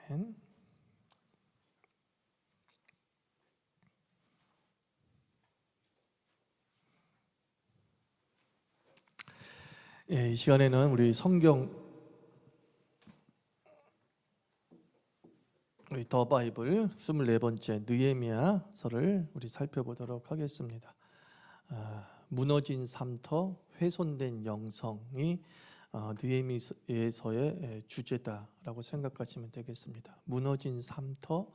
아멘. 예, 이 시간에는 우리 성경 우리 더 바이블 24번째 느헤미야서를 우리 살펴보도록 하겠습니다. 무너진 삶터, 훼손된 영성이 느헤미야서의 주제다라고 생각하시면 되겠습니다. 무너진 삶터,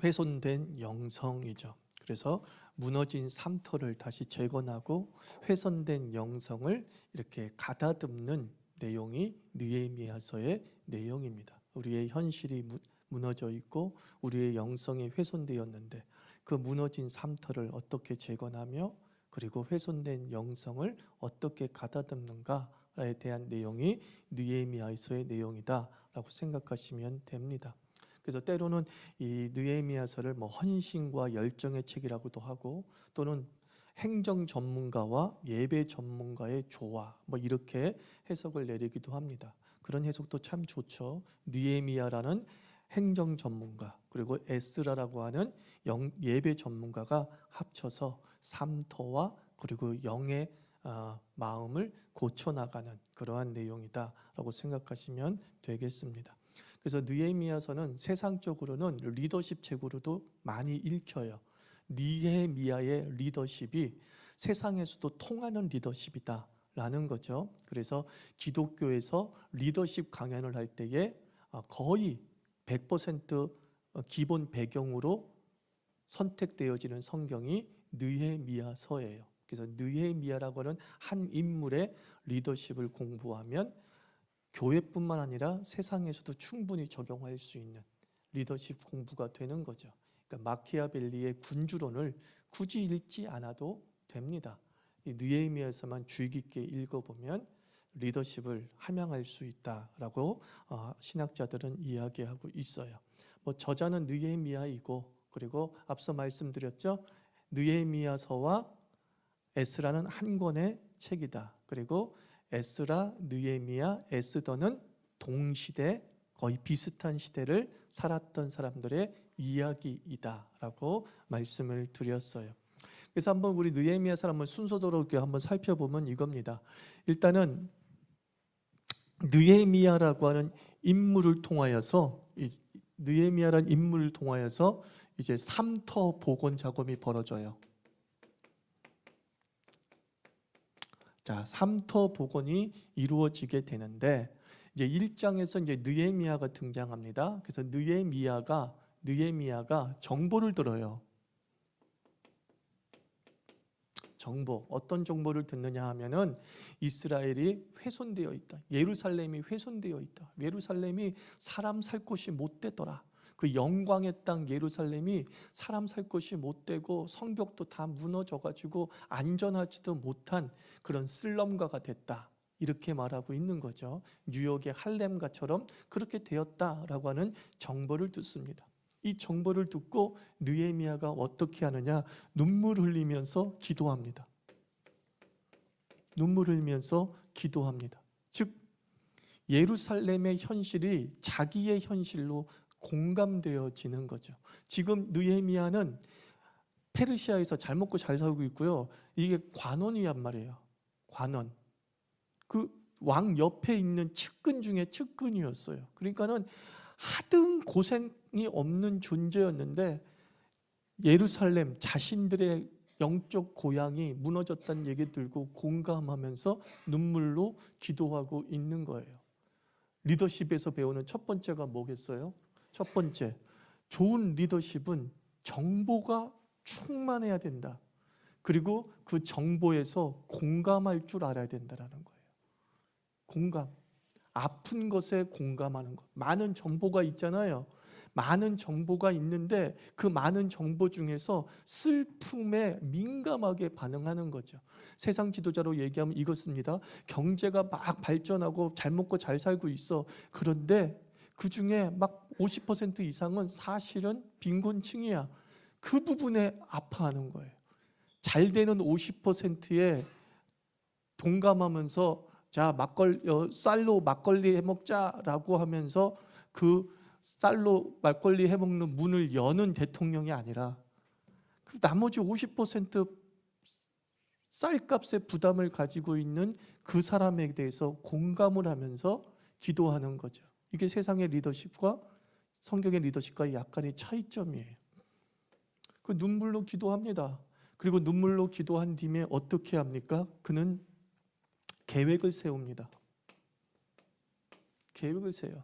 훼손된 영성이죠. 그래서 무너진 삶터를 다시 재건하고 훼손된 영성을 이렇게 가다듬는 내용이 느헤미야서의 내용입니다. 우리의 현실이 무너져 있고 우리의 영성이 훼손되었는데 그 무너진 삶터를 어떻게 재건하며 그리고 훼손된 영성을 어떻게 가다듬는가에 대한 내용이 느헤미야서의 내용이다라고 생각하시면 됩니다. 그래서 때로는 이 느헤미야서를 헌신과 열정의 책이라고도 하고 또는 행정 전문가와 예배 전문가의 조화 이렇게 해석을 내리기도 합니다. 그런 해석도 참 좋죠. 느헤미야라는 행정 전문가 그리고 에스라라고 하는 예배 전문가가 합쳐서 삶터와 그리고 영의 마음을 고쳐나가는 그러한 내용이다라고 생각하시면 되겠습니다. 그래서 느헤미야서는 세상적으로는 리더십 책으로도 많이 읽혀요. 느헤미야의 리더십이 세상에서도 통하는 리더십이다 라는 거죠. 그래서 기독교에서 리더십 강연을 할 때에 거의 100% 기본 배경으로 선택되어지는 성경이 느헤미야서예요. 그래서 느헤미야라고 하는 한 인물의 리더십을 공부하면 교회뿐만 아니라 세상에서도 충분히 적용할 수 있는 리더십 공부가 되는 거죠. 그러니까 마키아벨리의 군주론을 굳이 읽지 않아도 됩니다. 이 느헤미야서만 주의 깊게 읽어보면 리더십을 함양할 수 있다라고 신학자들은 이야기하고 있어요. 저자는 느헤미야이고 그리고 앞서 말씀드렸죠. 느헤미야서와 에스라는 한 권의 책이다. 그리고 에스라, 느헤미야, 에스더는 동시대 거의 비슷한 시대를 살았던 사람들의 이야기이다라고 말씀을 드렸어요. 그래서 한번 우리 느헤미야서를 한번 순서대로 한번 살펴보면 이겁니다. 일단은 느헤미야라고 하는 인물을 통하여서 느헤미야라는 인물을 통하여서 이제 삶터 복원 작업이 벌어져요. 자, 삶터 복원이 이루어지게 되는데 이제 1장에서 이제 느헤미야가 등장합니다. 그래서 느헤미야가 정보를 들어요. 정보, 어떤 정보를 듣느냐 하면은 이스라엘이 훼손되어 있다. 예루살렘이 훼손되어 있다. 예루살렘이 사람 살 곳이 못 되더라. 그 영광의 땅 예루살렘이 사람 살 곳이 못 되고 성벽도 다 무너져 가지고 안전하지도 못한 그런 슬럼가가 됐다. 이렇게 말하고 있는 거죠. 뉴욕의 할렘가처럼 그렇게 되었다라고 하는 정보를 듣습니다. 이 정보를 듣고 느헤미야가 어떻게 하느냐? 눈물 흘리면서 기도합니다. 눈물 흘리면서 기도합니다. 즉 예루살렘의 현실이 자기의 현실로 공감되어지는 거죠. 지금 느헤미야는 페르시아에서 잘 먹고 잘 살고 있고요. 이게 관원이란 말이에요. 관원. 그 왕 옆에 있는 측근 중에 측근이었어요. 그러니까는 하등 고생이 없는 존재였는데 예루살렘 자신들의 영적 고향이 무너졌다는 얘기 들고 공감하면서 눈물로 기도하고 있는 거예요. 리더십에서 배우는 첫 번째가 뭐겠어요? 첫 번째, 좋은 리더십은 정보가 충만해야 된다. 그리고 그 정보에서 공감할 줄 알아야 된다는 거예요. 공감. 아픈 것에 공감하는 것. 많은 정보가 있잖아요. 많은 정보가 있는데 그 많은 정보 중에서 슬픔에 민감하게 반응하는 거죠. 세상 지도자로 얘기하면 이것입니다. 경제가 막 발전하고 잘 먹고 잘 살고 있어. 그런데 그 중에 막 50% 이상은 사실은 빈곤층이야. 그 부분에 아파하는 거예요. 잘 되는 50%에 동감하면서 자 쌀로 막걸리 해 먹자라고 하면서 그 쌀로 막걸리 해먹는 문을 여는 대통령이 아니라 그 나머지 50% 쌀값의 부담을 가지고 있는 그 사람에 대해서 공감을 하면서 기도하는 거죠. 이게 세상의 리더십과 성경의 리더십과의 약간의 차이점이에요. 그 눈물로 기도합니다. 그리고 눈물로 기도한 뒤에 어떻게 합니까? 그는 계획을 세웁니다. 계획을 세워요.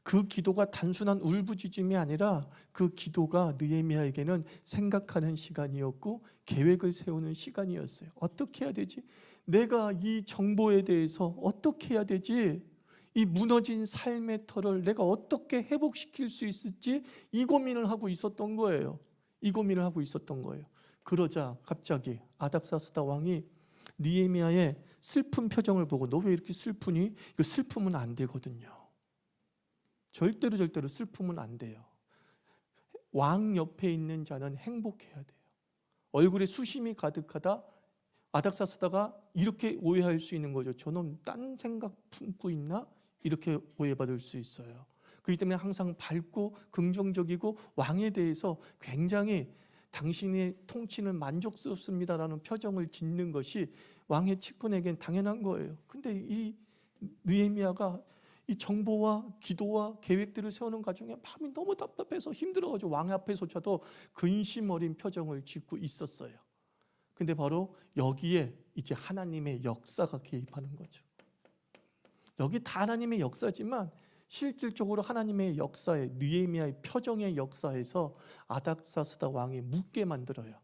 그 기도가 단순한 울부짖음이 아니라 그 기도가 느헤미야에게는 생각하는 시간이었고 계획을 세우는 시간이었어요. 어떻게 해야 되지? 내가 이 정보에 대해서 어떻게 해야 되지? 이 무너진 삶의 터를 내가 어떻게 회복시킬 수 있을지 이 고민을 하고 있었던 거예요. 이 고민을 하고 있었던 거예요. 그러자 갑자기 아닥사스다 왕이 느헤미야의 슬픈 표정을 보고 너 왜 이렇게 슬프니? 이거 슬프면 안 되거든요. 절대로 슬프면 안 돼요. 왕 옆에 있는 자는 행복해야 돼요. 얼굴에 수심이 가득하다 아닥사스다가 이렇게 오해할 수 있는 거죠. 저놈 딴 생각 품고 있나? 이렇게 오해받을 수 있어요. 그렇기 때문에 항상 밝고 긍정적이고 왕에 대해서 굉장히 당신의 통치는 만족스럽습니다라는 표정을 짓는 것이 왕의 측근에겐 당연한 거예요. 근데 이 느헤미야가 이 정보와 기도와 계획들을 세우는 과정에 마음이 너무 답답해서 힘들어가지고 왕 앞에서조차도 근심 어린 표정을 짓고 있었어요. 근데 바로 여기에 이제 하나님의 역사가 개입하는 거죠. 여기 다 하나님의 역사지만 실질적으로 하나님의 역사에 느헤미야의 표정의 역사에서 아닥사스다 왕이 묻게 만들어요.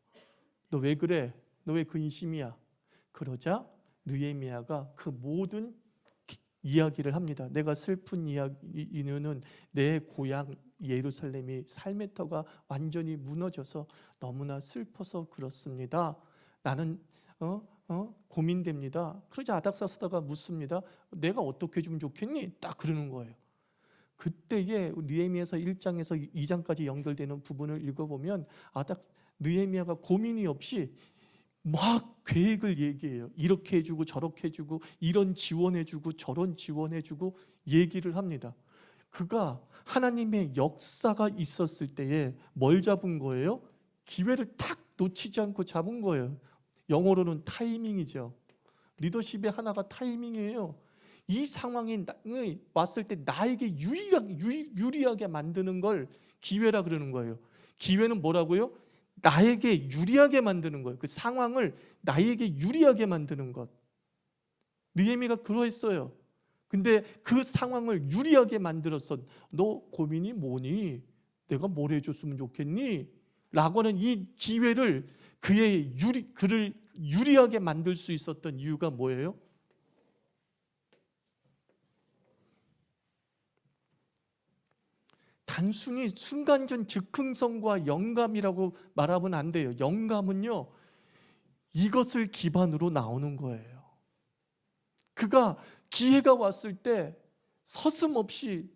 너 왜 그래? 너 왜 근심이야? 그러자 느헤미야가 그 모든 이야기를 합니다. 내가 슬픈 이유는 내 고향 예루살렘이 삶의 터가 완전히 무너져서 너무나 슬퍼서 그렇습니다. 나는 고민됩니다. 그러자 아닥사스다가 묻습니다. 내가 어떻게 해주면 좋겠니? 딱 그러는 거예요. 그때에 느헤미야서 1장에서 2장까지 연결되는 부분을 읽어보면 느헤미야가 고민이 없이 막 계획을 얘기해요. 이렇게 해주고 저렇게 해주고 이런 지원해주고 저런 지원해주고 얘기를 합니다. 그가 하나님의 역사가 있었을 때에 뭘 잡은 거예요? 기회를 탁 놓치지 않고 잡은 거예요. 영어로는 타이밍이죠. 리더십의 하나가 타이밍이에요. 이 상황이 왔을 때 나에게 유리하게 만드는 걸 기회라 그러는 거예요. 기회는 뭐라고요? 나에게 유리하게 만드는 거예요. 그 상황을 나에게 유리하게 만드는 것. 느헤미야가 그러했어요. 근데 그 상황을 유리하게 만들었어. 너 고민이 뭐니? 내가 뭘 해줬으면 좋겠니? 라고 하는 이 기회를 그를 유리하게 만들 수 있었던 이유가 뭐예요? 단순히 순간적 즉흥성과 영감이라고 말하면 안 돼요. 영감은요, 이것을 기반으로 나오는 거예요. 그가 기회가 왔을 때 서슴없이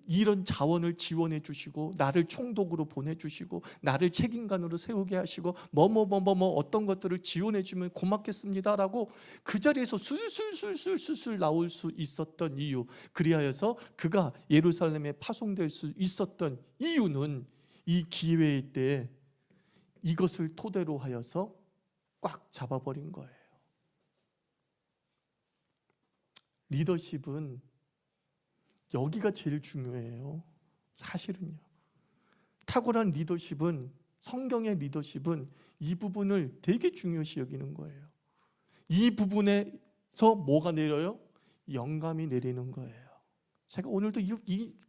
이런 자원을 지원해 주시고 나를 총독으로 보내주시고 나를 책임관으로 세우게 하시고 어떤 것들을 지원해 주면 고맙겠습니다라고 그 자리에서 술술 나올 수 있었던 이유, 그리하여서 그가 예루살렘에 파송될 수 있었던 이유는 이 기회의 때에 이것을 토대로 하여서 꽉 잡아버린 거예요. 리더십은 여기가 제일 중요해요. 사실은요. 탁월한 리더십은, 성경의 리더십은 이 부분을 되게 중요시 여기는 거예요. 이 부분에서 뭐가 내려요? 영감이 내리는 거예요. 제가 오늘도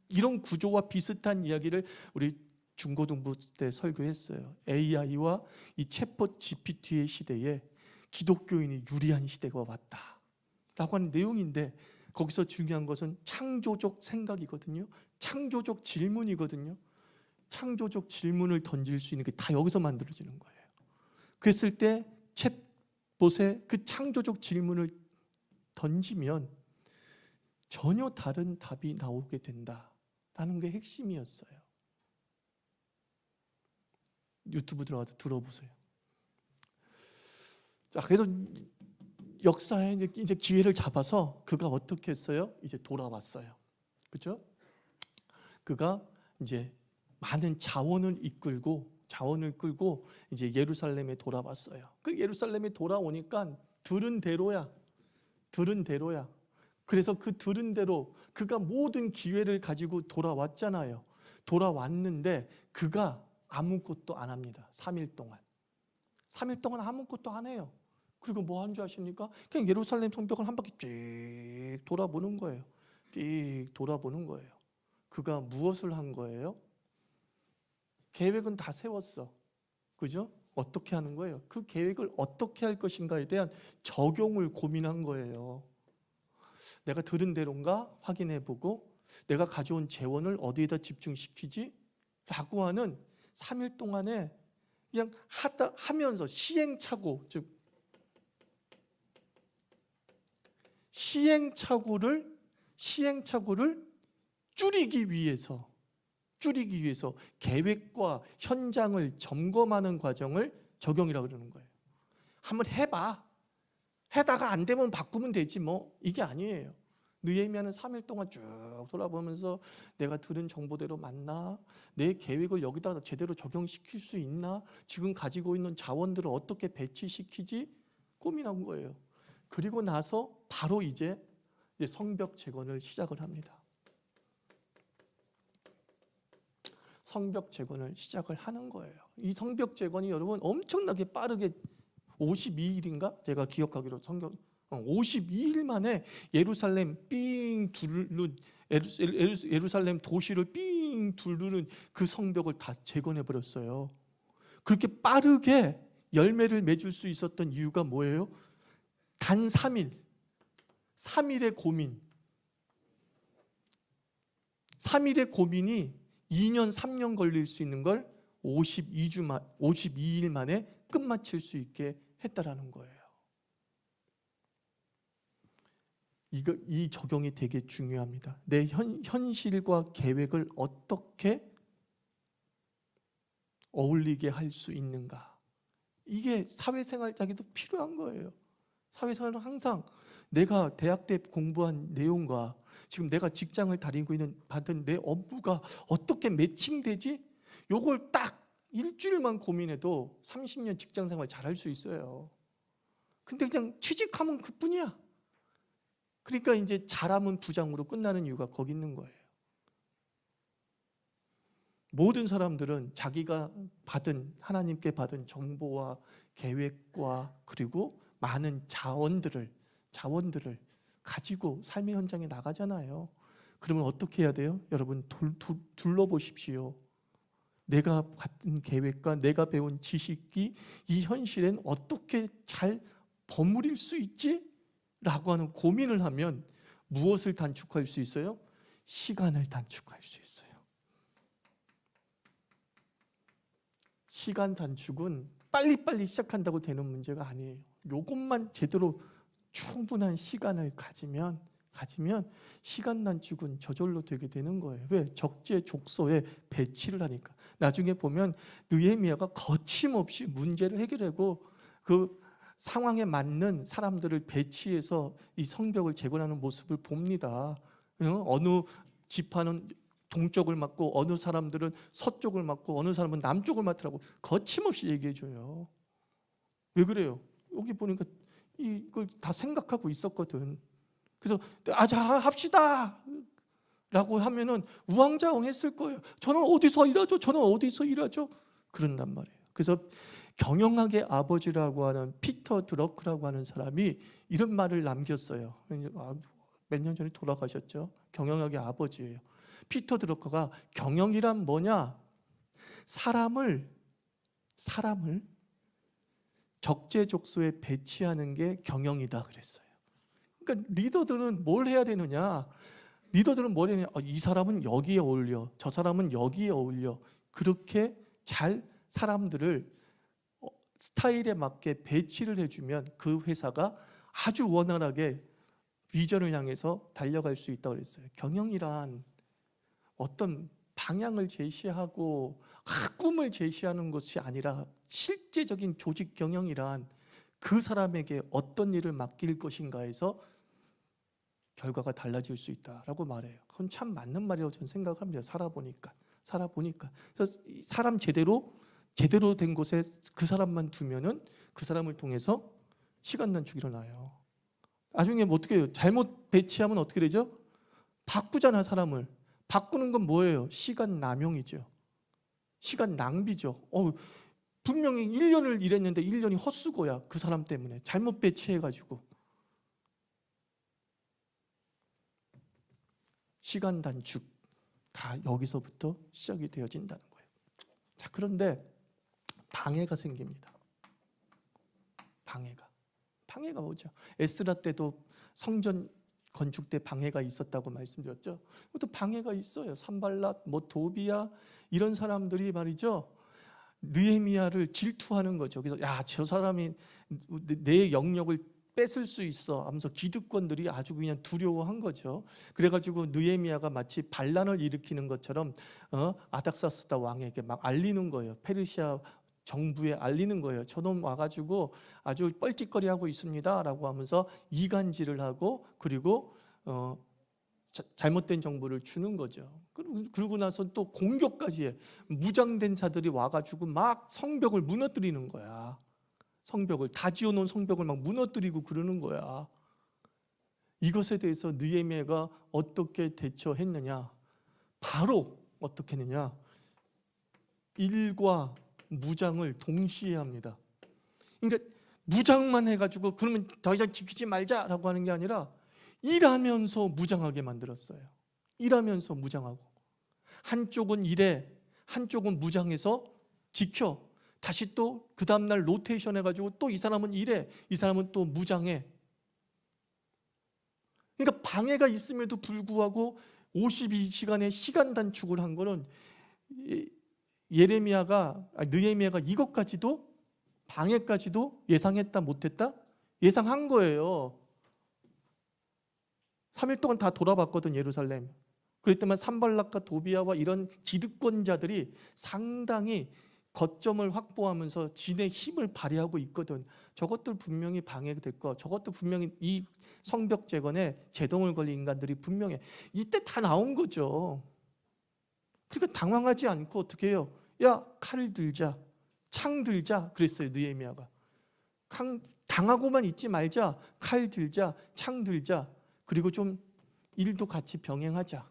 이런 구조와 비슷한 이야기를 우리 중고등부 때 설교했어요. AI와 이 챗봇 GPT의 시대에 기독교인이 유리한 시대가 왔다라고 하는 내용인데, 거기서 중요한 것은 창조적 생각이거든요. 창조적 질문이거든요. 창조적 질문을 던질 수 있는 게 다 여기서 만들어지는 거예요. 그랬을 때 챗봇에 그 창조적 질문을 던지면 전혀 다른 답이 나오게 된다라는 게 핵심이었어요. 유튜브 들어가서 들어보세요. 자, 그래서 역사에 이제 기회를 잡아서 그가 어떻게 했어요? 이제 돌아왔어요. 그렇죠? 그가 이제 많은 자원을 끌고 이제 예루살렘에 돌아왔어요. 그 예루살렘에 돌아오니까 들은 대로야. 그래서 그 들은 대로 그가 모든 기회를 가지고 돌아왔잖아요. 돌아왔는데 그가 아무것도 안 합니다. 3일 동안. 3일 동안 아무것도 안 해요. 그리고 뭐 한 줄 아십니까? 그냥 예루살렘 성벽을 한 바퀴 쭉 돌아보는 거예요. 쭉 돌아보는 거예요. 그가 무엇을 한 거예요? 계획은 다 세웠어. 그죠? 어떻게 하는 거예요? 그 계획을 어떻게 할 것인가에 대한 적용을 고민한 거예요. 내가 들은 대로인가 확인해보고 내가 가져온 재원을 어디에다 집중시키지? 라고 하는 3일 동안에 그냥 하면서 시행착오, 즉 시행착오를 줄이기 위해서 계획과 현장을 점검하는 과정을 적용이라고 그러는 거예요. 한번 해봐. 해다가 안 되면 바꾸면 되지 뭐. 이게 아니에요. 느헤미야는 3일 동안 쭉 돌아보면서 내가 들은 정보대로 맞나? 내 계획을 여기다 제대로 적용시킬 수 있나? 지금 가지고 있는 자원들을 어떻게 배치시키지? 고민한 거예요. 그리고 나서 바로 이제 성벽 재건을 시작을 합니다. 성벽 재건을 시작을 하는 거예요. 이 성벽 재건이 여러분 엄청나게 빠르게 52일인가? 제가 기억하기로 52일 만에 예루살렘 삥 둘른 예루살렘 도시를 삥 둘르는 그 성벽을 다 재건해 버렸어요. 그렇게 빠르게 열매를 맺을 수 있었던 이유가 뭐예요? 단 3일의 고민. 3일의 고민이 2년 3년 걸릴 수 있는 걸 52일 만에 끝마칠 수 있게 했다라는 거예요. 이 적용이 되게 중요합니다. 내 현실과 계획을 어떻게 어울리게 할 수 있는가. 이게 사회생활자기도 필요한 거예요. 사회생활은 항상 내가 대학 때 공부한 내용과 지금 내가 직장을 다니고 있는 받은 내 업무가 어떻게 매칭되지? 요걸 딱 일주일만 고민해도 30년 직장생활 잘할 수 있어요. 근데 그냥 취직하면 그뿐이야. 그러니까 이제 잘하면 부장으로 끝나는 이유가 거기 있는 거예요. 모든 사람들은 자기가 하나님께 받은 정보와 계획과 그리고 많은 자원들을 가지고 삶의 현장에 나가잖아요. 그러면 어떻게 해야 돼요? 여러분 둘러보십시오. 내가 받은 계획과 내가 배운 지식이 이 현실엔 어떻게 잘 버무릴 수 있지? 라고 하는 고민을 하면 무엇을 단축할 수 있어요? 시간을 단축할 수 있어요. 시간 단축은 빨리빨리 시작한다고 되는 문제가 아니에요. 요것만 제대로 충분한 시간을 가지면 시간 단축은 저절로 되게 되는 거예요. 왜? 적재적소에 배치를 하니까. 나중에 보면 느헤미야가 거침없이 문제를 해결하고 그 상황에 맞는 사람들을 배치해서 이 성벽을 재건하는 모습을 봅니다. 어느 지파는 동쪽을 맡고 어느 사람들은 서쪽을 맡고 어느 사람은 남쪽을 맡으라고 거침없이 얘기해줘요. 왜 그래요? 여기 보니까 이걸 다 생각하고 있었거든. 그래서 자 합시다 라고 하면은 우왕좌왕했을 거예요. 저는 어디서 일하죠? 그런단 말이에요. 그래서 경영학의 아버지라고 하는 피터 드러크라고 하는 사람이 이런 말을 남겼어요. 몇 년 전에 돌아가셨죠. 경영학의 아버지예요. 피터 드러크가 경영이란 뭐냐? 사람을 적재적소에 배치하는 게 경영이다 그랬어요. 그러니까 리더들은 뭘 해야 되느냐? 이 사람은 여기에 어울려, 저 사람은 여기에 어울려. 그렇게 잘 사람들을 스타일에 맞게 배치를 해주면 그 회사가 아주 원활하게 비전을 향해서 달려갈 수 있다고 그랬어요. 경영이란 어떤 방향을 제시하고 꿈을 제시하는 것이 아니라 실제적인 조직 경영이란 그 사람에게 어떤 일을 맡길 것인가에서 결과가 달라질 수 있다라고 말해요. 그건 참 맞는 말이라고 저는 생각합니다. 살아보니까. 그래서 사람 제대로 된 곳에 그 사람만 두면은 그 사람을 통해서 시간 단축이 일어나요. 나중에 뭐 어떻게 해요? 잘못 배치하면 어떻게 되죠? 바꾸잖아, 사람을. 바꾸는 건 뭐예요? 시간 남용이죠. 시간 낭비죠. 분명히 1년을 일했는데 1년이 헛수고야. 그 사람 때문에 잘못 배치해가지고. 시간 단축 다 여기서부터 시작이 되어진다는 거예요. 자, 그런데 방해가 생깁니다. 방해가 뭐죠? 에스라 때도 성전 건축 때 방해가 있었다고 말씀드렸죠. 또 방해가 있어요. 산발랏, 도비야 이런 사람들이 말이죠. 느헤미야를 질투하는 거죠. 그래서 야, 저 사람이 내 영역을 뺏을 수 있어 하면서 기득권들이 아주 그냥 두려워한 거죠. 그래가지고 느헤미야가 마치 반란을 일으키는 것처럼 아닥사스다 왕에게 막 알리는 거예요. 페르시아 정부에 알리는 거예요. 저놈 와가지고 아주 뻘짓거리하고 있습니다 라고 하면서 이간질을 하고, 그리고 잘못된 정보를 주는 거죠. 그러고 나서 또 공격까지 해. 무장된 자들이 와가지고 막 성벽을 무너뜨리는 거야. 성벽을, 다 지어놓은 성벽을 막 무너뜨리고 그러는 거야. 이것에 대해서 느헤미야가 어떻게 대처했느냐? 바로 어떻게 했느냐? 일과 무장을 동시에 합니다. 그러니까 무장만 해가지고 그러면 더 이상 지키지 말자라고 하는 게 아니라 일하면서 무장하게 만들었어요. 일하면서 무장하고, 한쪽은 일해, 한쪽은 무장해서 지켜. 다시 또 그 다음날 로테이션 해가지고 또 이 사람은 일해, 이 사람은 또 무장해. 그러니까 방해가 있음에도 불구하고 52시간의 시간 단축을 한 거는 느헤미야가 이것까지도, 방해까지도 예상했다 못했다? 예상한 거예요. 3일 동안 다 돌아봤거든, 예루살렘. 그랬더니 산발락과 도비야와 이런 기득권자들이 상당히 거점을 확보하면서 진의 힘을 발휘하고 있거든. 저것들 분명히 방해될 거, 저것도 분명히 이 성벽 재건에 제동을 걸린 인간들이 분명해. 이때 다 나온 거죠. 그러니까 당황하지 않고 어떻게 해요? 야, 칼을 들자, 창 들자 그랬어요, 느헤미야가. 당하고만 있지 말자, 칼 들자, 창 들자, 그리고 좀 일도 같이 병행하자.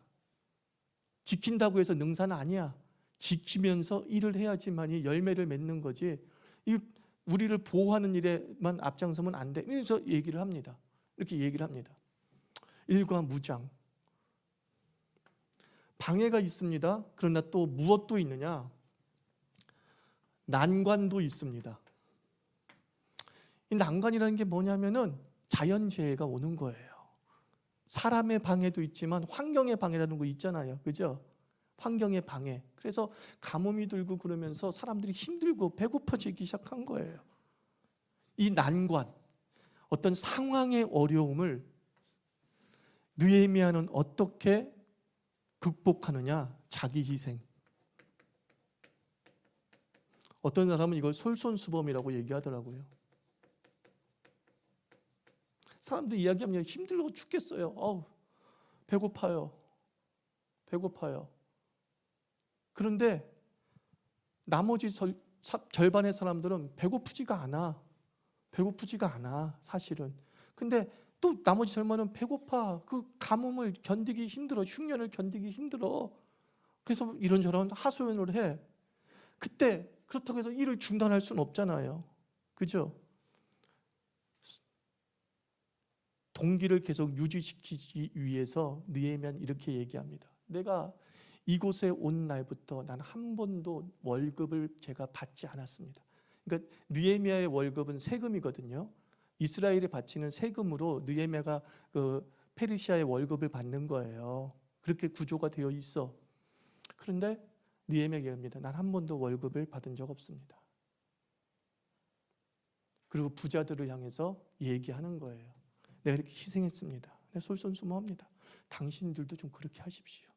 지킨다고 해서 능사는 아니야. 지키면서 일을 해야지만이 열매를 맺는 거지. 우리를 보호하는 일에만 앞장서면 안 돼. 그래서 얘기를 합니다. 이렇게 얘기를 합니다. 일과 무장. 방해가 있습니다. 그러나 또 무엇도 있느냐? 난관도 있습니다. 이 난관이라는 게 뭐냐면은 자연재해가 오는 거예요. 사람의 방해도 있지만 환경의 방해라는 거 있잖아요. 그죠? 환경의 방해. 그래서 가뭄이 들고 그러면서 사람들이 힘들고 배고파지기 시작한 거예요. 이 난관, 어떤 상황의 어려움을 느헤미야는 어떻게 극복하느냐? 자기 희생. 어떤 사람은 이걸 솔선수범이라고 얘기하더라고요. 사람들 이야기하면 힘들고 죽겠어요. 배고파요. 그런데 나머지 절반의 사람들은 배고프지가 않아, 사실은. 근데 또 나머지 절반은 배고파. 그 가뭄을 견디기 힘들어. 흉년을 견디기 힘들어. 그래서 이런저런 하소연을 해. 그때 그렇다고 해서 일을 중단할 수는 없잖아요. 그죠? 동기를 계속 유지시키기 위해서 느헤미야는 이렇게 얘기합니다. 내가 이곳에 온 날부터 난 한 번도 월급을 제가 받지 않았습니다. 그러니까 느헤미야의 월급은 세금이거든요. 이스라엘에 바치는 세금으로 느헤미야가 그 페르시아의 월급을 받는 거예요. 그렇게 구조가 되어 있어. 그런데 느헤미야가 얘기합니다. 난 한 번도 월급을 받은 적 없습니다. 그리고 부자들을 향해서 얘기하는 거예요. 내가 이렇게 희생했습니다. 내가 솔선수범합니다. 당신들도 좀 그렇게 하십시오.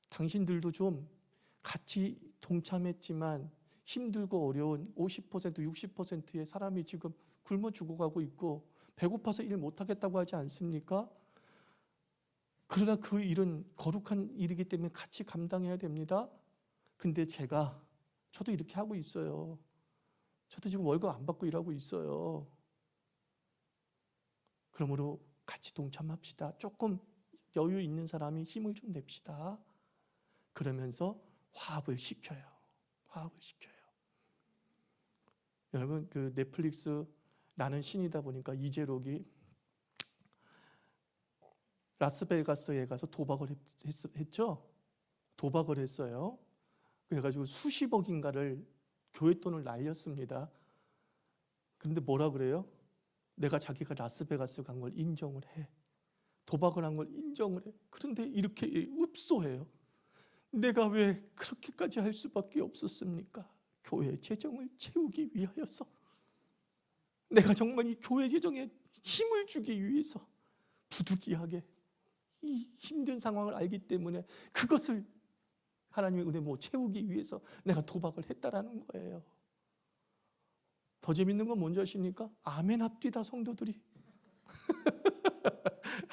당신들도 좀 같이 동참했지만 힘들고 어려운 50%, 60%의 사람이 지금 굶어 죽어가고 있고 배고파서 일 못하겠다고 하지 않습니까? 그러나 그 일은 거룩한 일이기 때문에 같이 감당해야 됩니다. 근데 저도 이렇게 하고 있어요. 저도 지금 월급 안 받고 일하고 있어요. 그러므로 같이 동참합시다. 조금 여유 있는 사람이 힘을 좀 냅시다. 그러면서 화합을 시켜요. 여러분, 그 넷플릭스 나는 신이다 보니까 이재록이 라스베가스에 가서 도박을 했죠. 도박을 했어요. 그래가지고 수십억인가를 교회 돈을 날렸습니다. 그런데 뭐라 그래요? 내가 자기가 라스베가스 간 걸 인정을 해. 도박을 한 걸 인정을 해. 그런데 이렇게 읍소해요. 내가 왜 그렇게까지 할 수밖에 없었습니까? 교회 재정을 채우기 위하여서. 내가 정말 이 교회 재정에 힘을 주기 위해서 부득이하게 이 힘든 상황을 알기 때문에 그것을 하나님의 은혜 채우기 위해서 내가 도박을 했다라는 거예요. 더 재밌는 건 뭔지 아십니까? 아멘 합디다, 성도들이.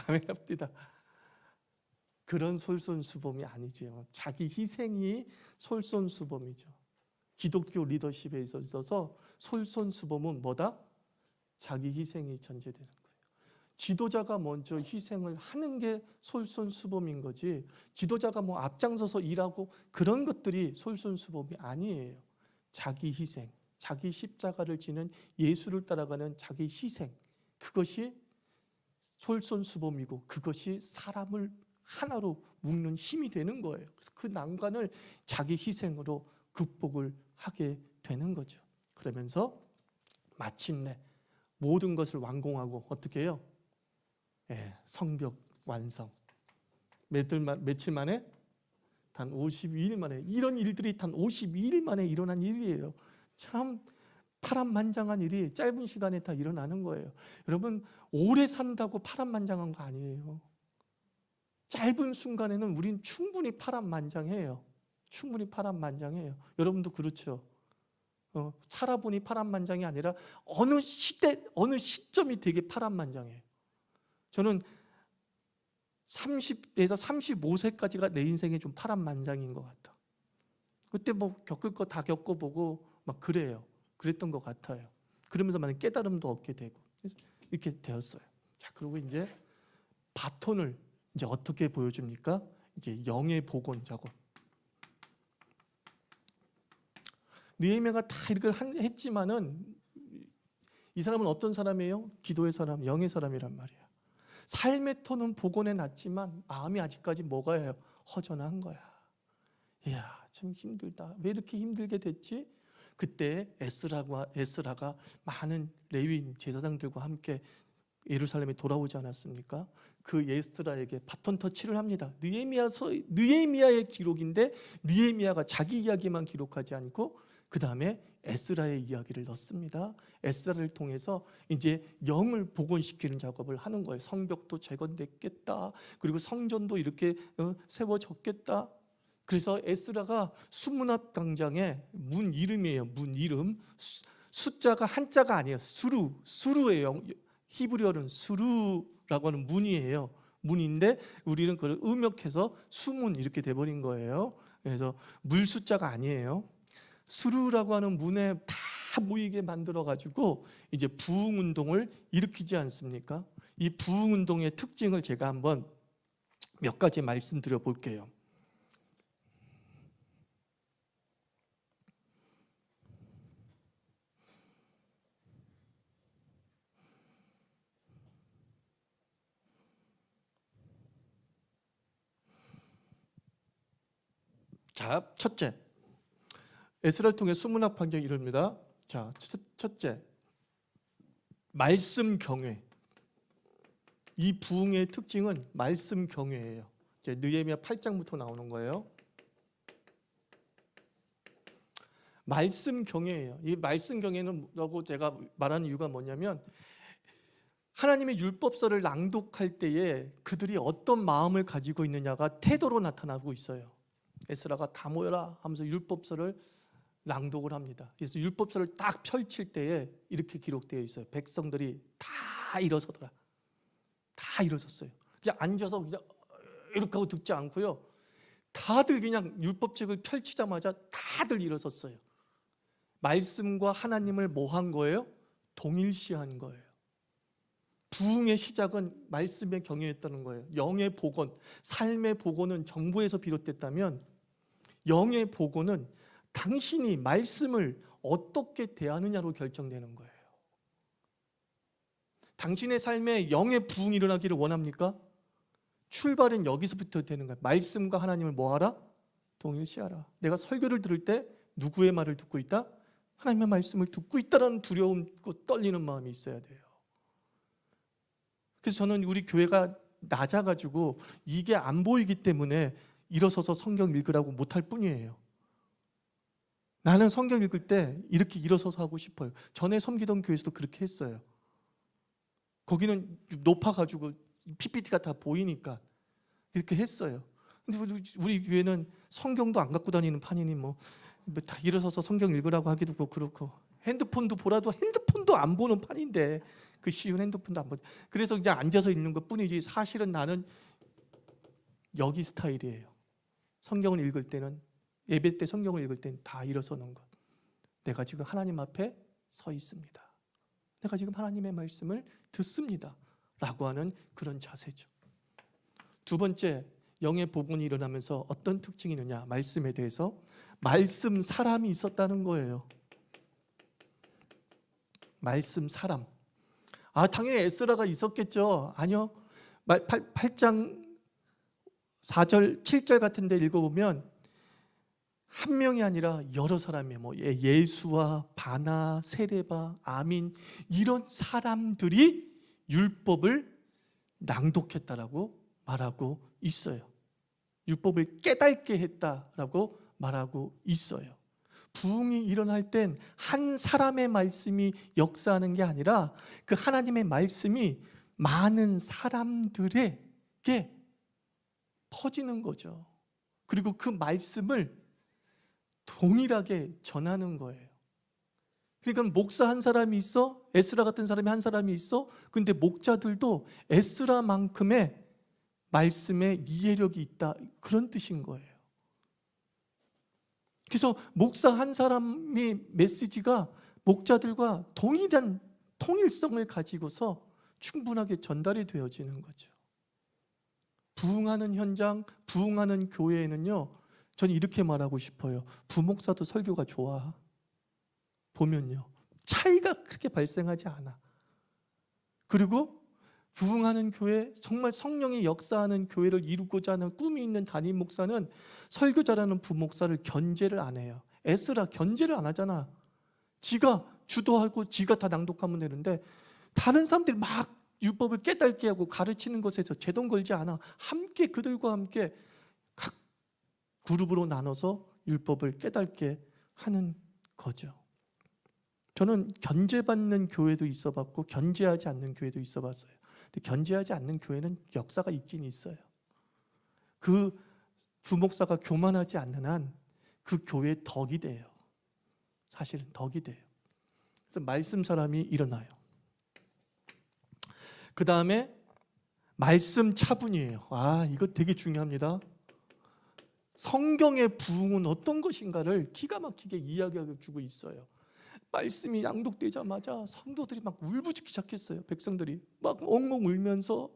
아멘 합디다. 그런 솔선수범이 아니죠. 자기 희생이 솔선수범이죠. 기독교 리더십에 있어서 솔선수범은 뭐다? 자기 희생이 전제되는 거예요. 지도자가 먼저 희생을 하는 게 솔선수범인 거지, 지도자가 앞장서서 일하고 그런 것들이 솔선수범이 아니에요. 자기 희생, 자기 십자가를 지는 예수를 따라가는 자기 희생, 그것이 솔선수범이고 그것이 사람을 하나로 묶는 힘이 되는 거예요. 그래서 그 난관을 자기 희생으로 극복을 하게 되는 거죠. 그러면서 마침내 모든 것을 완공하고 어떻게 해요? 성벽 완성. 며칠 만에? 단 52일 만에. 이런 일들이 단 52일 만에 일어난 일이에요. 참 파란만장한 일이 짧은 시간에 다 일어나는 거예요. 여러분, 오래 산다고 파란만장한 거 아니에요. 짧은 순간에는 우린 충분히 파란만장해요. 충분히 파란만장해요. 여러분도 그렇죠. 살아보니 파란만장이 아니라 어느 시점이 되게 파란만장해요. 저는 30에서 35세까지가 내 인생에 좀 파란만장인 것 같아. 그때 겪을 거 다 겪어보고 막 그랬던 것 같아요. 그러면서 많은 깨달음도 얻게 되고 이렇게 되었어요. 자, 그리고 이제 바톤을 이제 어떻게 보여줍니까? 이제 영의 복원 작업. 느헤미야가 다 이걸 했지만은 이 사람은 어떤 사람이에요? 기도의 사람, 영의 사람이란 말이야. 삶의 톤은 복원해 놨지만 마음이 아직까지 뭐가 해요? 허전한 거야. 이야, 참 힘들다. 왜 이렇게 힘들게 됐지? 그때 에스라가 많은 레위인 제사장들과 함께 예루살렘에 돌아오지 않았습니까? 그 에스라에게 바톤 터치를 합니다. 느헤미야의 기록인데 느헤미야가 자기 이야기만 기록하지 않고 그 다음에 에스라의 이야기를 넣습니다. 에스라를 통해서 이제 영을 복원시키는 작업을 하는 거예요. 성벽도 재건됐겠다. 그리고 성전도 이렇게 세워졌겠다. 그래서 에스라가 수문앞 광장의 문 이름이에요. 문 이름. 숫자가 한자가 아니에요. 수루예요. 히브리어는 수루라고 하는 문이에요. 문인데 우리는 그걸 음역해서 수문 이렇게 돼버린 거예요. 그래서 물 숫자가 아니에요. 수루라고 하는 문에 다 모이게 만들어가지고 이제 부흥운동을 일으키지 않습니까? 이 부흥운동의 특징을 제가 한번 몇 가지 말씀드려 볼게요. 자, 첫째, 에스라를 통해 수문학 판정이 이릅니다. 자, 첫째, 말씀 경외. 이 부흥의 특징은 말씀 경외예요. 이제 느헤미야 8장부터 나오는 거예요. 말씀 경외예요. 이 말씀 경외는 라고 제가 말하는 이유가 뭐냐면 하나님의 율법서를 낭독할 때에 그들이 어떤 마음을 가지고 있느냐가 태도로 나타나고 있어요. 에스라가 다 모여라 하면서 율법서를 낭독을 합니다. 그래서 율법서를 딱 펼칠 때에 이렇게 기록되어 있어요. 백성들이 다 일어서더라. 다 일어섰어요. 그냥 앉아서 그냥 이렇게 하고 듣지 않고요. 다들 그냥 율법책을 펼치자마자 다들 일어섰어요. 말씀과 하나님을 뭐 한 거예요? 동일시한 거예요. 부흥의 시작은 말씀의 경외였다는 거예요. 영의 복원, 삶의 복원은 정보에서 비롯됐다면 영의 복원은 당신이 말씀을 어떻게 대하느냐로 결정되는 거예요. 당신의 삶에 영의 부흥이 일어나기를 원합니까? 출발은 여기서부터 되는 거예요. 말씀과 하나님을 뭐하라? 동일시하라. 내가 설교를 들을 때 누구의 말을 듣고 있다? 하나님의 말씀을 듣고 있다라는 두려움, 떨리는 마음이 있어야 돼요. 그래서 저는 우리 교회가 낮아가지고 이게 안 보이기 때문에 일어서서 성경 읽으라고 못할 뿐이에요. 나는 성경 읽을 때 이렇게 일어서서 하고 싶어요. 전에 섬기던 교회에서도 그렇게 했어요. 거기는 높아가지고 PPT가 다 보이니까 이렇게 했어요. 근데 우리 교회는 성경도 안 갖고 다니는 판이니 뭐 다 일어서서 성경 읽으라고 하기도 그렇고 핸드폰도 보라도 핸드폰도 안 보는 판인데 그 쉬운 핸드폰도 안 보죠. 그래서 그냥 앉아서 읽는 것 뿐이지 사실은 나는 여기 스타일이에요. 성경을 읽을 때는 예배 때 성경을 읽을 때는 다 일어서는 것. 내가 지금 하나님 앞에 서 있습니다. 내가 지금 하나님의 말씀을 듣습니다. 라고 하는 그런 자세죠. 두 번째, 영의 복음이 일어나면서 어떤 특징이 있느냐? 말씀에 대해서 말씀 사람이 있었다는 거예요. 말씀 사람. 당연히 에스라가 있었겠죠. 아니요. 8장 4절, 7절 같은 데 읽어보면 한 명이 아니라 여러 사람이 예수와 바나, 세레바, 아민 이런 사람들이 율법을 낭독했다라고 말하고 있어요. 율법을 깨닫게 했다라고 말하고 있어요. 부흥이 일어날 땐 한 사람의 말씀이 역사하는 게 아니라 그 하나님의 말씀이 많은 사람들에게 퍼지는 거죠. 그리고 그 말씀을 동일하게 전하는 거예요. 그러니까 목사 한 사람이 있어, 에스라 같은 사람이 한 사람이 있어. 근데 목자들도 에스라만큼의 말씀에 이해력이 있다, 그런 뜻인 거예요. 그래서 목사 한 사람의 메시지가 목자들과 동일한 통일성을 가지고서 충분하게 전달이 되어지는 거죠. 부흥하는 현장, 부흥하는 교회에는요, 저는 이렇게 말하고 싶어요. 부목사도 설교가 좋아. 보면요, 차이가 그렇게 발생하지 않아. 그리고 부흥하는 교회, 정말 성령이 역사하는 교회를 이루고자 하는 꿈이 있는 담임 목사는 설교 잘하는 부목사를 견제를 안 해요. 에스라 견제를 안 하잖아. 지가 주도하고 지가 다 낭독하면 되는데 다른 사람들이 막 율법을 깨닫게 하고 가르치는 것에서 제동 걸지 않아. 함께 그들과 함께 각 그룹으로 나눠서 율법을 깨닫게 하는 거죠. 저는 견제받는 교회도 있어봤고 견제하지 않는 교회도 있어봤어요. 근데 견제하지 않는 교회는 역사가 있긴 있어요. 그 부목사가 교만하지 않는 한 그 교회의 덕이 돼요. 사실은 덕이 돼요. 그래서 말씀 사람이 일어나요. 그 다음에 말씀 차분이에요. 이거 되게 중요합니다. 성경의 부흥은 어떤 것인가를 기가 막히게 이야기하고 주고 있어요. 말씀이 낭독되자마자 성도들이 막 울부짖기 시작했어요. 백성들이 막 엉엉 울면서,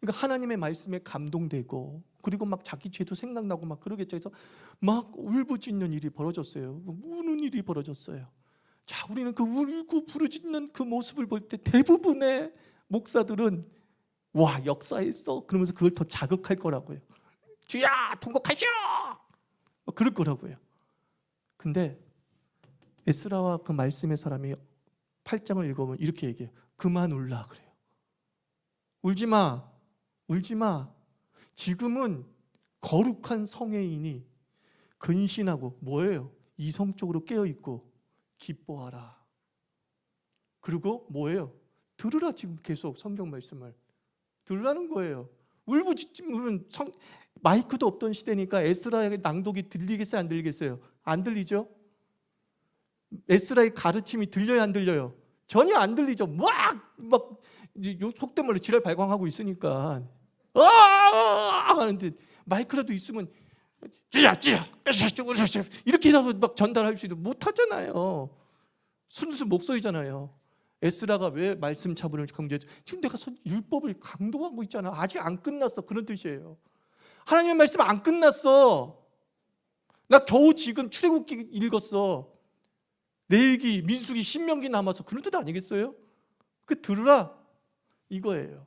그러니까 하나님의 말씀에 감동되고, 그리고 막 자기 죄도 생각나고 막 그러겠죠. 그래서 막 울부짖는 일이 벌어졌어요. 우는 일이 벌어졌어요. 자, 우리는 그 울고 부르짖는 그 모습을 볼 때 대부분의 목사들은 와, 역사했어 그러면서 그걸 더 자극할 거라고요. 주야 통곡하시오 그럴 거라고요. 근데 에스라와 그 말씀의 사람이 8장을 읽어보면 이렇게 얘기해요. 그만 울라 그래요. 울지마, 울지마. 지금은 거룩한 성회인이 근신하고 뭐예요? 이성적으로 깨어있고 기뻐하라. 그리고 뭐예요? 들으라. 지금 계속 성경 말씀을 들으라는 거예요. 울부짖으면 마이크도 없던 시대니까 에스라의 낭독이 들리겠어요? 안 들리겠어요? 안 들리죠? 에스라의 가르침이 들려요? 안 들려요? 전혀 안 들리죠. 막 속된 말로 지랄 발광하고 있으니까 나가는데 마이크라도 있으면 찌야 이렇게라도 막 전달할 수 있는 못하잖아요. 순수 목소리잖아요. 에스라가 왜 말씀 차분을 강조했죠? 지금 내가 율법을 강도하고 있잖아. 아직 안 끝났어. 그런 뜻이에요. 하나님의 말씀 안 끝났어. 나 겨우 지금 출애굽기 읽었어. 레위기, 민수기, 신명기 남아서. 그런 뜻 아니겠어요? 그 들으라 이거예요.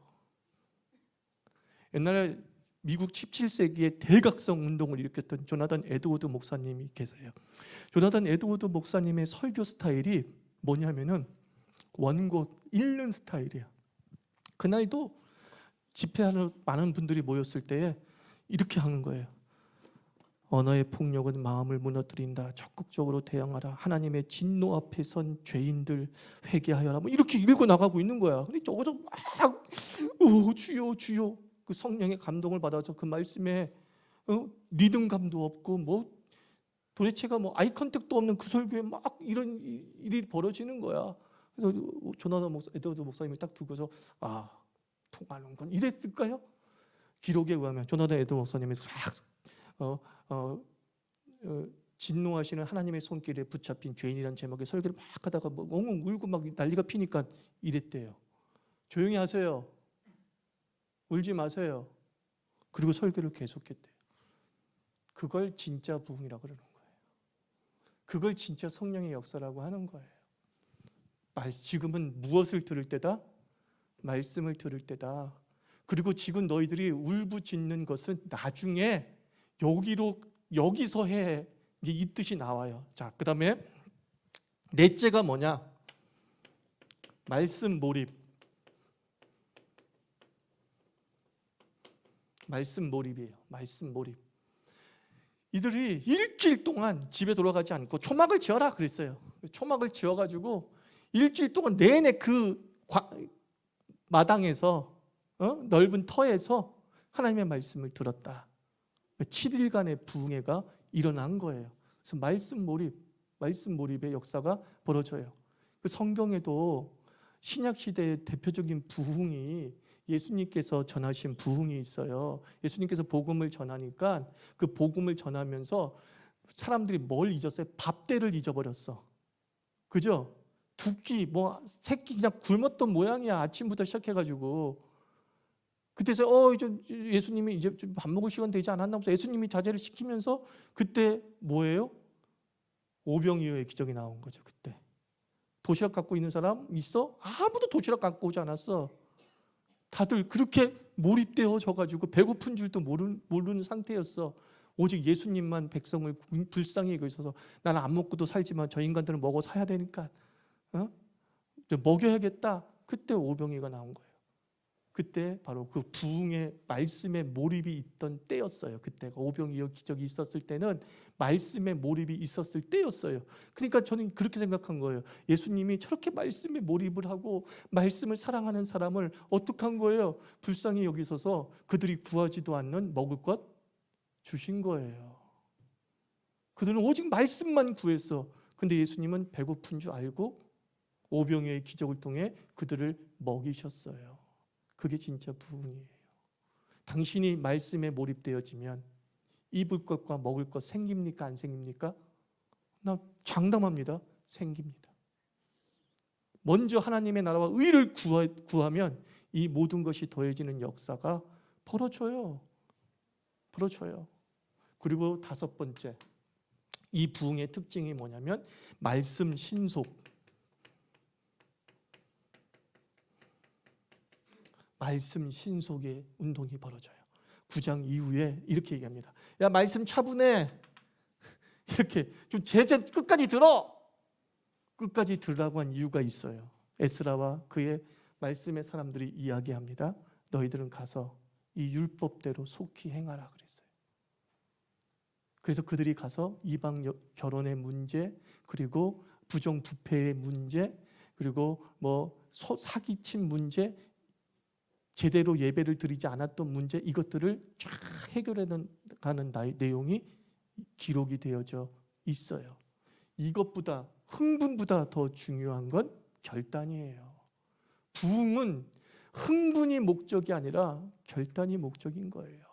옛날에 미국 17세기에 대각성 운동을 일으켰던 조나단 에드워드 목사님이 계세요. 조나단 에드워드 목사님의 설교 스타일이 뭐냐면은 원고 읽는 스타일이야. 그날도 집회하는 많은 분들이 모였을 때에 이렇게 하는 거예요. 언어의 폭력은 마음을 무너뜨린다. 적극적으로 대응하라. 하나님의 진노 앞에 선 죄인들 회개하여라. 뭐 이렇게 읽고 나가고 있는 거야. 근데 저거도 막 주여 주여 그 성령의 감동을 받아서 그 말씀에 리듬감도 없고 뭐 도대체가 뭐 아이 컨택도 없는 그 설교에 막 이런 일이 벌어지는 거야. 그래서 조나단 에드워드 목사님이 딱 두고서 통하는 건 이랬을까요? 기록에 의하면 조나단 에드워드 목사님이 진노하시는 하나님의 손길에 붙잡힌 죄인이라는 제목의 설교를 막 하다가 뭐 엉엉 울고 막 난리가 피니까 이랬대요. 조용히 하세요. 울지 마세요. 그리고 설교를 계속했대요. 그걸 진짜 부흥이라고 그러는 거예요. 그걸 진짜 성령의 역사라고 하는 거예요. 지금은 무엇을 들을 때다? 말씀을 들을 때다. 그리고 지금 너희들이 울부짖는 것은 나중에 여기서 해. 이제 이 뜻이 나와요. 자, 그 다음에 넷째가 뭐냐? 말씀 몰입. 말씀 몰입이에요. 말씀 몰입. 이들이 일주일 동안 집에 돌아가지 않고 초막을 지어라 그랬어요. 초막을 지어가지고 일주일 동안 내내 그 마당에서 넓은 터에서 하나님의 말씀을 들었다. 7일간의 부흥회가 일어난 거예요. 그래서 말씀 몰입의 역사가 벌어져요. 그 성경에도 신약 시대의 대표적인 부흥이 예수님께서 전하신 부흥이 있어요. 예수님께서 복음을 전하니까 그 복음을 전하면서 사람들이 뭘 잊었어요? 밥때를 잊어버렸어. 그죠? 두 끼, 새끼 그냥 굶었던 모양이야. 아침부터 시작해가지고. 그때서 예수님이 이제 밥 먹을 시간 되지 않았나 보다. 예수님이 자제를 시키면서 그때 뭐예요? 오병이어의 기적이 나온 거죠. 그때 도시락 갖고 있는 사람 있어? 아무도 도시락 갖고 오지 않았어. 다들 그렇게 몰입되어져 가지고 배고픈 줄도 모르는 상태였어. 오직 예수님만 백성을 불쌍히 여기셔서 나는 안 먹고도 살지만 저 인간들은 먹어 사야 되니까 먹여야겠다. 그때 오병이가 나온 거예요. 그때 바로 그 부흥의 말씀의 몰입이 있던 때였어요. 그때가 오병이어 기적이 있었을 때는 말씀의 몰입이 있었을 때였어요. 그러니까 저는 그렇게 생각한 거예요. 예수님이 저렇게 말씀에 몰입을 하고 말씀을 사랑하는 사람을 어떻게 한 거예요? 불쌍히 여기셔서 그들이 구하지도 않는 먹을 것 주신 거예요. 그들은 오직 말씀만 구했어. 근데 예수님은 배고픈 줄 알고 오병이어의 기적을 통해 그들을 먹이셨어요. 그게 진짜 부흥이에요. 당신이 말씀에 몰입되어지면 입을 것과 먹을 것 생깁니까? 안 생깁니까? 나 장담합니다. 생깁니다. 먼저 하나님의 나라와 의를 구하면 이 모든 것이 더해지는 역사가 벌어져요. 그리고 다섯 번째, 이 부흥의 특징이 뭐냐면 말씀 신속. 말씀 신속의 운동이 벌어져요. 9장 이후에 이렇게 얘기합니다. 야, 말씀 차분해. 이렇게 좀 제대 끝까지 들어. 끝까지 들으라고 한 이유가 있어요. 에스라와 그의 말씀의 사람들이 이야기합니다. 너희들은 가서 이 율법대로 속히 행하라 그랬어요. 그래서 그들이 가서 이방 결혼의 문제, 그리고 부정부패의 문제, 그리고 사기친 문제, 제대로 예배를 드리지 않았던 문제, 이것들을 쫙 해결해가는 내용이 기록이 되어져 있어요. 이것보다, 흥분보다 더 중요한 건 결단이에요. 부흥은 흥분이 목적이 아니라 결단이 목적인 거예요.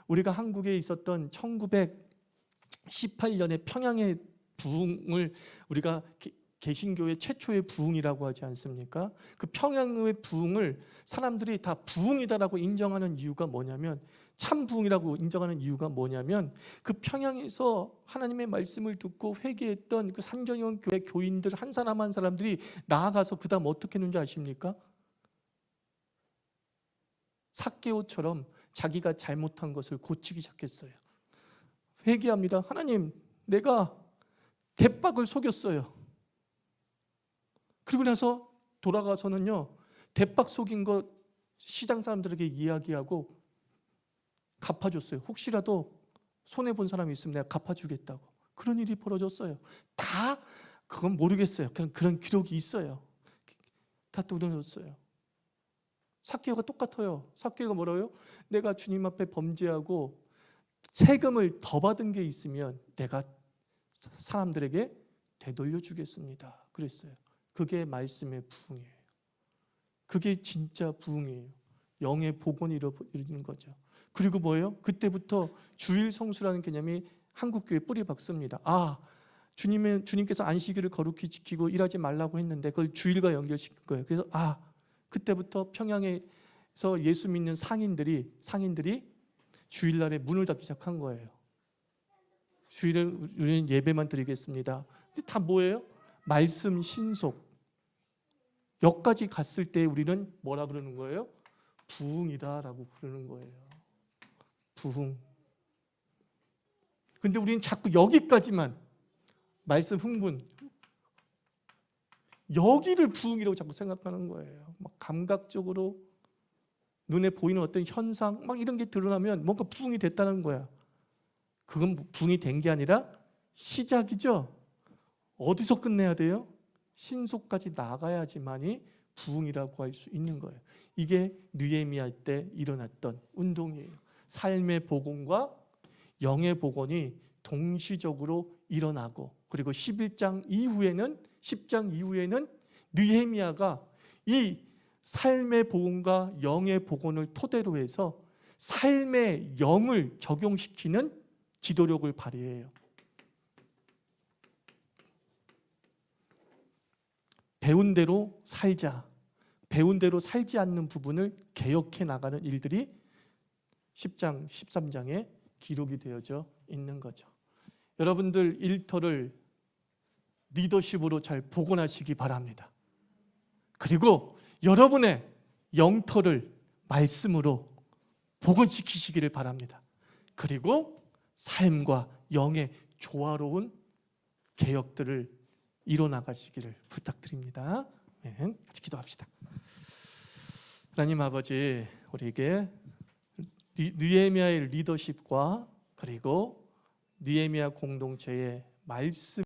우리가 한국에 있었던 1918년에 평양의 부흥을 우리가 개신교의 최초의 부흥이라고 하지 않습니까? 그 평양의 부흥을 사람들이 다 부흥이다라고 인정하는 이유가 뭐냐면, 참 부흥이라고 인정하는 이유가 뭐냐면, 그 평양에서 하나님의 말씀을 듣고 회개했던 그 산전형 교회 교인들 한 사람 한 사람들이 나아가서 그 다음 어떻게 했는지 아십니까? 삭개오처럼 자기가 잘못한 것을 고치기 시작했어요. 회개합니다. 하나님, 내가 대박을 속였어요. 그리고 나서 돌아가서는요, 대박 속인 거 시장 사람들에게 이야기하고 갚아줬어요. 혹시라도 손해본 사람이 있으면 내가 갚아주겠다고. 그런 일이 벌어졌어요. 다 그건 모르겠어요. 그냥 그런 기록이 있어요. 다 돌려줬어요. 삭개오가 똑같아요. 삭개오가 뭐라고요? 내가 주님 앞에 범죄하고 세금을 더 받은 게 있으면 내가 사람들에게 되돌려 주겠습니다. 그랬어요. 그게 말씀의 부흥이에요. 그게 진짜 부흥이에요. 영의 복원이 이루어지는 거죠. 그리고 뭐예요? 그때부터 주일 성수라는 개념이 한국교회에 뿌리 박습니다. 주님께서 안식일을 거룩히 지키고 일하지 말라고 했는데 그걸 주일과 연결시킨 거예요. 그래서 그때부터 평양에서 예수 믿는 상인들이 주일날에 문을 닫기 시작한 거예요. 주일에 우리는 예배만 드리겠습니다. 근데 다 뭐예요? 말씀 신속. 여기까지 갔을 때 우리는 뭐라 그러는 거예요? 부흥이다라고 부르는 거예요. 부흥. 근데 우리는 자꾸 여기까지만 말씀 흥분, 여기를 부흥이라고 자꾸 생각하는 거예요. 막 감각적으로 눈에 보이는 어떤 현상 막 이런 게 드러나면 뭔가 부흥이 됐다는 거야. 그건 부흥이 된 게 아니라 시작이죠. 어디서 끝내야 돼요? 신속까지 나가야지만이 부흥이라고 할 수 있는 거예요. 이게 느헤미야 때 일어났던 운동이에요. 삶의 복원과 영의 복원이 동시적으로 일어나고, 그리고 10장 이후에는 느헤미야가 이 삶의 복원과 영의 복원을 토대로 해서 삶의 영을 적용시키는 지도력을 발휘해요. 배운 대로 살자. 배운 대로 살지 않는 부분을 개혁해 나가는 일들이 10장, 13장에 기록이 되어져 있는 거죠. 여러분들 일터를 리더십으로 잘 복원하시기 바랍니다. 그리고 여러분의 영터를 말씀으로 복원시키시기를 바랍니다. 그리고 삶과 영의 조화로운 개혁들을 이뤄나가시기를 부탁드립니다. 같이 기도합시다. 하나님 아버지, 우리에게 느헤미야의 리더십과 그리고 느헤미야 공동체의 말씀